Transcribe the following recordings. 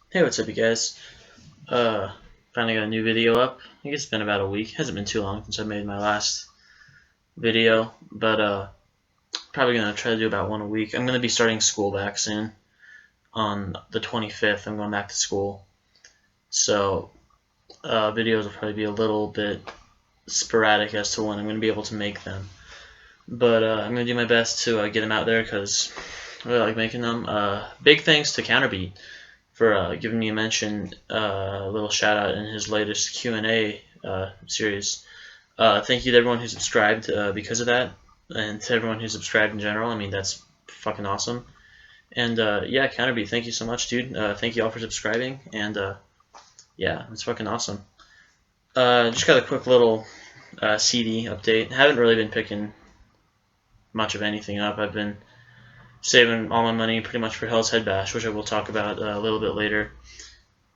Hey, what's up, you guys? Uh, Finally got a new video up. I think it's been about a week. Hasn't been too long since I made my last video, but probably gonna try to do about one a week. I'm gonna be starting school back soon. On the 25th, I'm going back to school, so videos will probably be a little bit sporadic as to when I'm gonna be able to make them. But I'm gonna do my best to get them out there because I really like making them. Big thanks to Counterbeat for giving me a mention, a little shout out in his latest Q&A series. Thank you to everyone who subscribed because of that, and to everyone who subscribed in general. I mean, that's fucking awesome. And yeah, Counterbeat, thank you so much, dude. Thank you all for subscribing, and yeah, it's fucking awesome. Just got a quick little CD update. Haven't really been picking much of anything up. I've been saving all my money pretty much for Hell's Headbash, which I will talk about a little bit later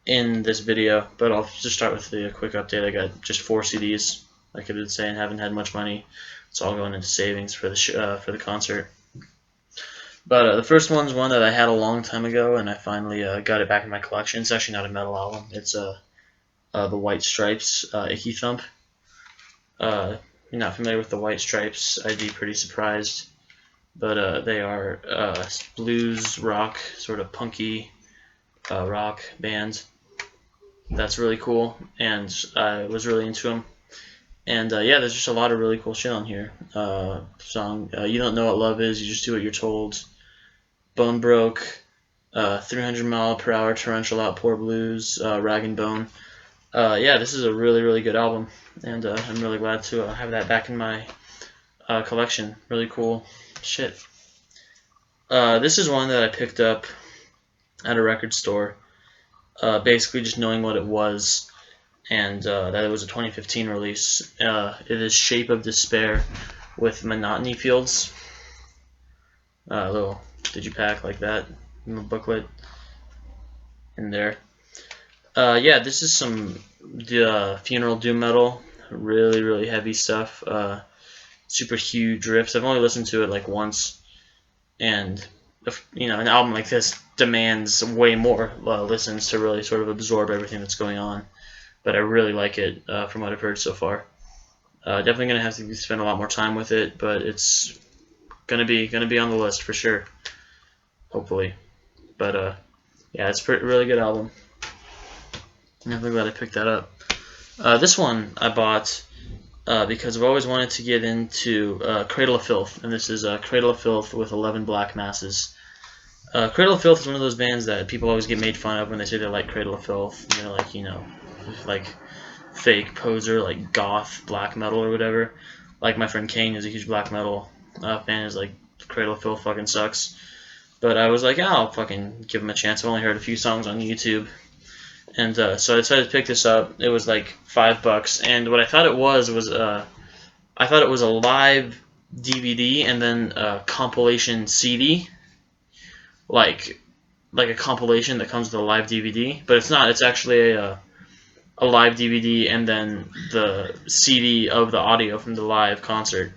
in this video, but I'll just start with the quick update. I got just 4 CDs, like I did say, and haven't had much money. It's all going into savings for the concert. But the first one's one that I had a long time ago, and I finally got it back in my collection. It's actually not a metal album. It's the White Stripes, Icky Thump. You're not familiar with the White Stripes, I'd be pretty surprised. But they are blues rock, sort of punky rock band. That's really cool, and I was really into them. And yeah, there's just a lot of really cool shit on here. Song You Don't Know What Love Is, You Just Do What You're Told, Bone Broke, 300 Mile Per Hour Torrential Outpour Blues, Rag and Bone. Yeah, this is a really, really good album, and I'm really glad to have that back in my collection. Really cool shit. This is one that I picked up at a record store, basically just knowing what it was, and that it was a 2015 release. It is Shape of Despair with Monotony Fields. A little digipack like that, little booklet in there. Yeah, this is some funeral doom metal, really, really heavy stuff. Super huge riffs. I've only listened to it like once, and an album like this demands way more listens to really sort of absorb everything that's going on. But I really like it from what I've heard so far. Definitely gonna have to spend a lot more time with it, but it's gonna be on the list for sure, hopefully. But yeah, it's a really good album. I'm really glad I picked that up. This one I bought because I've always wanted to get into Cradle of Filth, and this is Cradle of Filth with 11 Black Masses. Cradle of Filth is one of those bands that people always get made fun of when they say they like Cradle of Filth. They're like, like fake poser, like goth black metal or whatever. Like my friend Kane is a huge black metal fan. Is like Cradle of Filth fucking sucks. But I was like, I'll fucking give him a chance. I've only heard a few songs on YouTube, and so I decided to pick this up. It was like $5, and what I thought it was I thought it was a live DVD and then a compilation CD, like a compilation that comes with a live DVD. But it's not. It's actually a live DVD and then the CD of the audio from the live concert.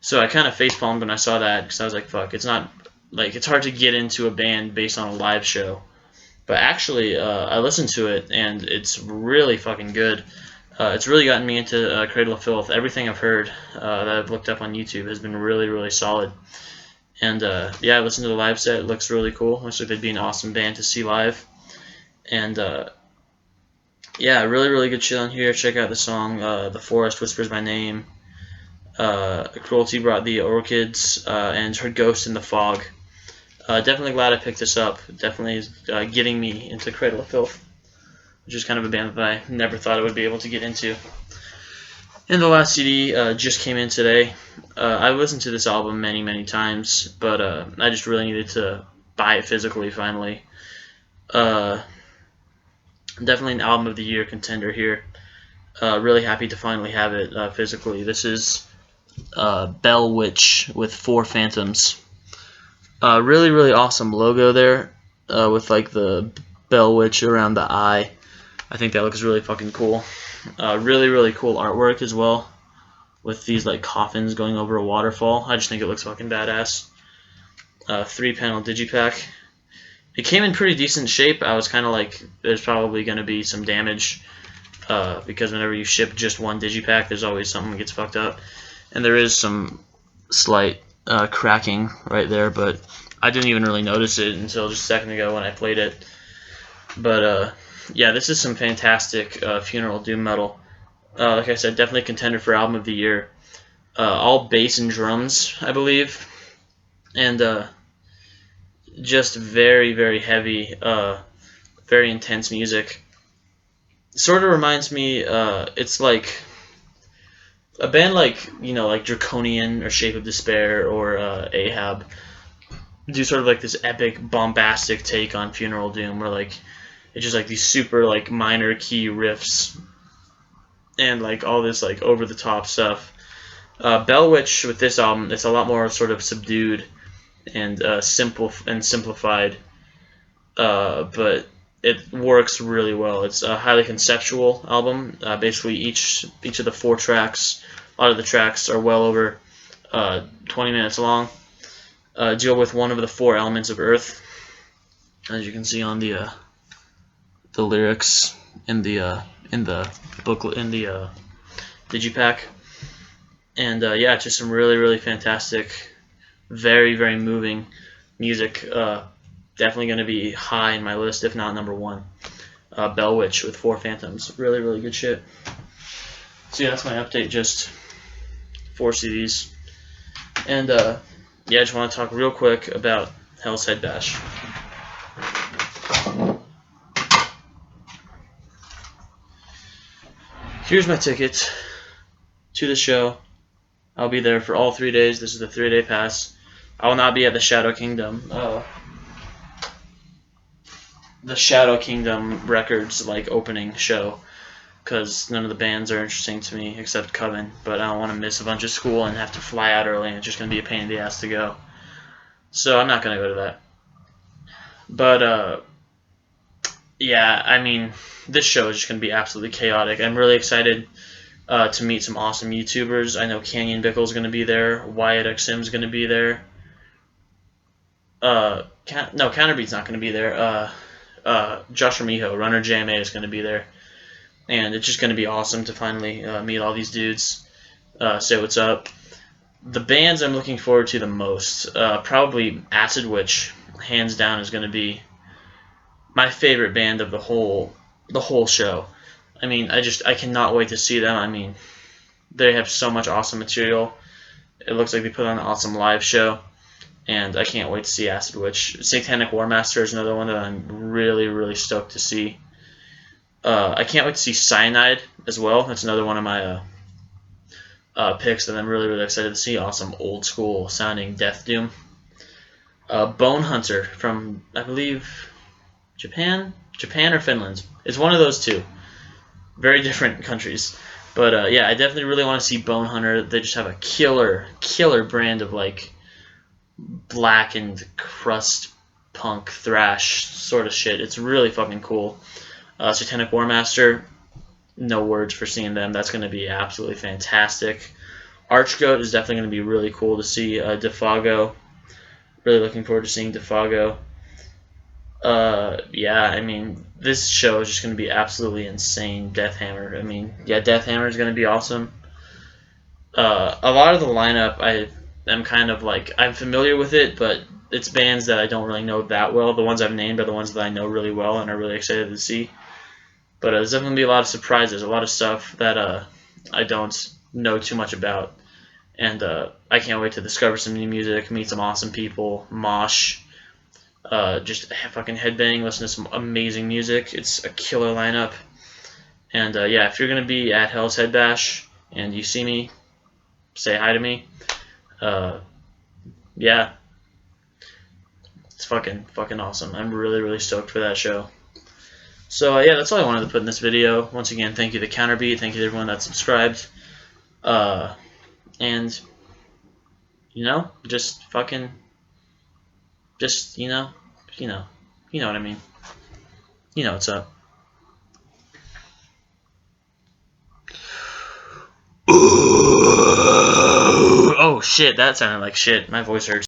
So I kind of facepalmed when I saw that because I was like, fuck, it's not like it's hard to get into a band based on a live show. But actually, I listened to it and it's really fucking good. It's really gotten me into Cradle of Filth. Everything I've heard that I've looked up on YouTube has been really, really solid. And yeah, I listened to the live set. It looks really cool. Looks like they'd be an awesome band to see live. And yeah, really, really good shit on here. Check out the song The Forest Whispers My Name. Cruelty Brought the Orchids, and Her Ghost in the Fog. Definitely glad I picked this up. Definitely getting me into Cradle of Filth, which is kind of a band that I never thought I would be able to get into. And the last CD just came in today. I listened to this album many, many times, but I just really needed to buy it physically finally. Definitely an album of the year contender here. Really happy to finally have it physically. This is Bell Witch with 4 Phantoms. Really, really awesome logo there with like the Bell Witch around the eye. I think that looks really fucking cool. Really, really cool artwork as well with these like coffins going over a waterfall. I just think it looks fucking badass. 3-panel digipack. it came in pretty decent shape. I was kind of like, there's probably going to be some damage because whenever you ship just one digipack, there's always something that gets fucked up. And there is some slight cracking right there, but I didn't even really notice it until just a second ago when I played it. But yeah, this is some fantastic funeral doom metal. Like I said, definitely contender for album of the year. All bass and drums, I believe, and just very, very heavy, very intense music. Sort of reminds me, it's like a band like, like Draconian or Shape of Despair or Ahab do sort of like this epic, bombastic take on funeral doom, where like it's just like these super like minor key riffs and like all this like over the top stuff. Bell Witch with this album, it's a lot more sort of subdued and simple and simplified, but it works really well. It's a highly conceptual album. Basically, each of the 4 tracks, a lot of the tracks are well over 20 minutes long. Deal with one of the 4 elements of Earth, as you can see on the lyrics in the booklet in the digipack. And yeah, just some really, really fantastic, very, very moving music. Definitely going to be high in my list, if not number 1. Bell Witch with 4 Phantoms. Really, really good shit. So yeah, that's my update. Just 4 CDs. And yeah, I just want to talk real quick about Hell's Headbash. Here's my ticket to the show. I'll be there for all 3 days. This is the 3-day pass. I will not be at the Shadow Kingdom. The Shadow Kingdom Records like opening show, because none of the bands are interesting to me except Coven. But I don't want to miss a bunch of school and have to fly out early, and it's just gonna be a pain in the ass to go. So I'm not gonna go to that. But yeah, I mean, this show is just gonna be absolutely chaotic. I'm really excited to meet some awesome YouTubers. I know Canyon Bickle's going to be there. Wyatt XM's going to be there. No, Counterbeat's not going to be there. Josh Ramijo, Runner JMA, is going to be there. And it's just going to be awesome to finally meet all these dudes, say what's up. The bands I'm looking forward to the most, probably Acid Witch, hands down, is going to be my favorite band of the whole show. I mean, I cannot wait to see them. I mean, they have so much awesome material. It looks like they put on an awesome live show, and I can't wait to see Acid Witch. Satanic Warmaster is another one that I'm really, really stoked to see. I can't wait to see Cyanide as well. That's another one of my picks that I'm really, really excited to see. Awesome old school sounding death doom. Bone Hunter from, I believe, Japan or Finland. It's one of those two. Very different countries. But yeah, I definitely really want to see Bone Hunter. They just have a killer brand of like blackened crust punk thrash sort of shit. It's really fucking cool. Satanic Warmaster, no words for seeing them. That's going to be absolutely fantastic. Archgoat is definitely going to be really cool to see. Defago, really looking forward to seeing Defago. Yeah, I mean, this show is just going to be absolutely insane. Deathhammer, I mean, yeah, Deathhammer is going to be awesome. A lot of the lineup, I am kind of like, I'm familiar with it, but it's bands that I don't really know that well. The ones I've named are the ones that I know really well and are really excited to see. But there's definitely going to be a lot of surprises, a lot of stuff that I don't know too much about. And I can't wait to discover some new music, meet some awesome people, mosh, just fucking headbang, listen to some amazing music. It's a killer lineup. And yeah, if you're going to be at Hell's Headbash and you see me, say hi to me. Yeah, it's fucking awesome. I'm really, really stoked for that show. So yeah, that's all I wanted to put in this video. Once again, thank you to Counterbeat, thank you to everyone that subscribed. And you know, just fucking, just you know what I mean. You know what's up. Oh shit, that sounded like shit. My voice hurts.